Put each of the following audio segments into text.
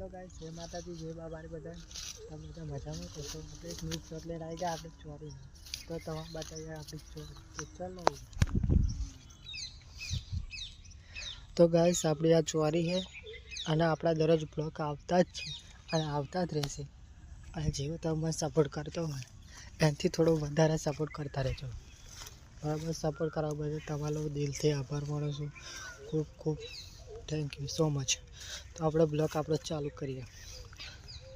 Hello guys, जय माता दी, जय बाबारी बधाई। तब બધા મજામાં તો આપણે એક ન્યૂઝ શોટ લઈને આવી ગયા આપણી ચોરી તો તમામ બતાવીએ આપણી ચોરી તો ચાલો તો ગાઈસ આપણી આ ચોરી છે અને આપણા દરરોજ બ્લોગ આવતા જ છે અને આવતા જ રહેશે અને જેવો તમે સપોર્ટ કરતો હોય એનાથી થોડો વધારે સપોર્ટ કરતા રહેજો બરાબર। સપોર્ટ કરવા બદલ તમારો દિલથી આભાર માનું છું। ખૂબ ખૂબ થેન્ક યુ સો મચ। તો આપણે બ્લોગ આપણો ચાલુ કરીએ।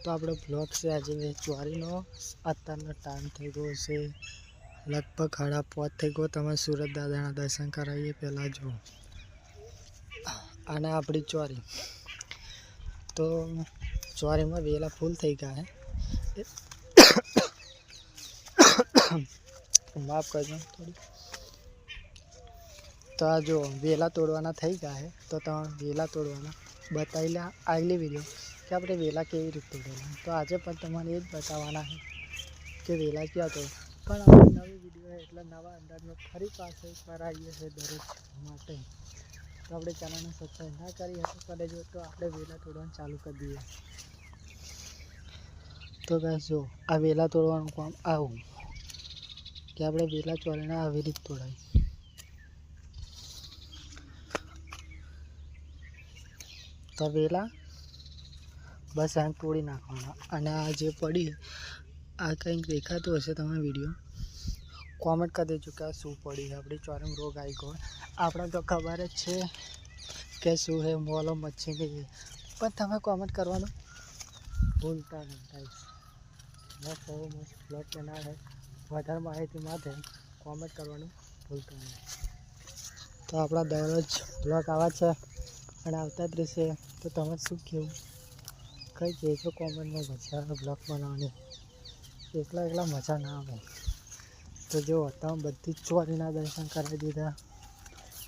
તો આપણો બ્લોગ છે આજે ચોરીનો। અત્યારનો ટાઈમ થઈ ગયો છે લગભગ 5:30 થઈ ગયો। તમે સુરત દાદાના દર્શન કરાવીએ પહેલાં જુઓ અને આપણી ચોરી તો ચોરીમાં વેલા ફૂલ થઈ ગયા છે માફ કરજો થોડી। તો આ જો વેલા તોડવાના થઈ ગયા છે તો તમે વેલા તોડવાના બતાવી લે આગલી વિડીયો કે આપણે વેલા કેવી રીતે તોડેલા। તો આજે પણ તમારે એ જ બતાવવાના છે કે વેલા ક્યાં તો પણ આપણે નવી વિડીયો એટલે નવા અંદાજમાં ફરી પાસે કરાવીએ છીએ દરરોજ માટે। તો આપણે ચેનલને સબસ્ક્રાઈબ ના કરી હશે કરે જો તો આપણે વેલા તોડવાનું ચાલુ કરી દઈએ। તો ગાઈસ જો આ વેલા તોડવાનું કામ આવું કે આપણે વેલા ચોરીને આવી રીતે તોડાય। તો વેલા બસ આમ તોડી નાખવાના અને આ જે પડી આ કંઈક દેખાતું હશે તમે વિડીયો કોમેન્ટ કરી દેજો કે આ શું પડી આપણી ચોરીમાં રોગ આવી ગયો। આપણે તો ખબર જ છે કે શું છે મોલો મચ્છી ગઈ પણ તમે કોમેન્ટ કરવાનું ભૂલતા નહીં ગાઈસ। મસ્ત એવો મસ્ત બ્લોગ બનાવે છે વધારે માહિતી માટે કોમેન્ટ કરવાનું ભૂલતા નહીં। તો આપણા દરરોજ બ્લોગ આવા છે અને આવતા જ રહેશે। તો તમે શું કહેવું કંઈ કહેજો કોમેન્ટમાં મજા આવે બ્લોગ બનાવવાની એકલા મજા ના આવે। તો જો તમે બધી જ ચોરીના દર્શન કરાવી દીધા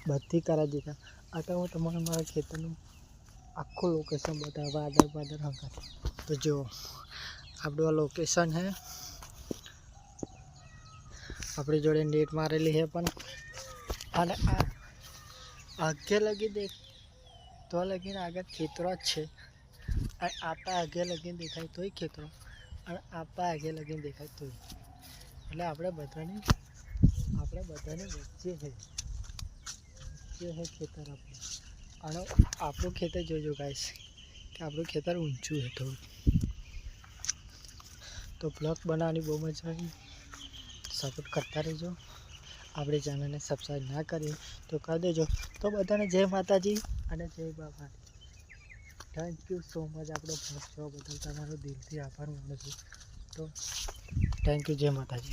બધી કરાવી દીધા। આ હું તમને મારા ખેતરનું આખું લોકેશન બતાવવા વાદળ હંકાર। તો જો આપણું આ લોકેશન છે આપણી જોડે નેટ મારેલી છે પણ અને આ આગે લગી દેખ તો લગીને આગળ ખેતરો જ છે અને આપા આગે લગીને દેખાય તોય ખેતરો અને આપા આગે લગીને દેખાય તોય એટલે આપણે બધાની વચ્ચે છે ખેતર આપણું અને આપણું ખેતર જોજો ગાઈસ કે આપણું ખેતર ઊંચું છે થોડું। તો બ્લોગ બનાવવાની બહુ મજા આવી સપોર્ટ કરતા રહેજો। આપણી ચેનલને સબસ્ક્રાઈબ ના કરી તો કરી દેજો। તો બધાને જય માતાજી અને જય બાબા। થેન્ક યુ સો મચ આપણો બ્લોગ જોવા બદલ તમારો દિલથી આભાર માનું છું। તો થેન્ક યુ જય માતાજી।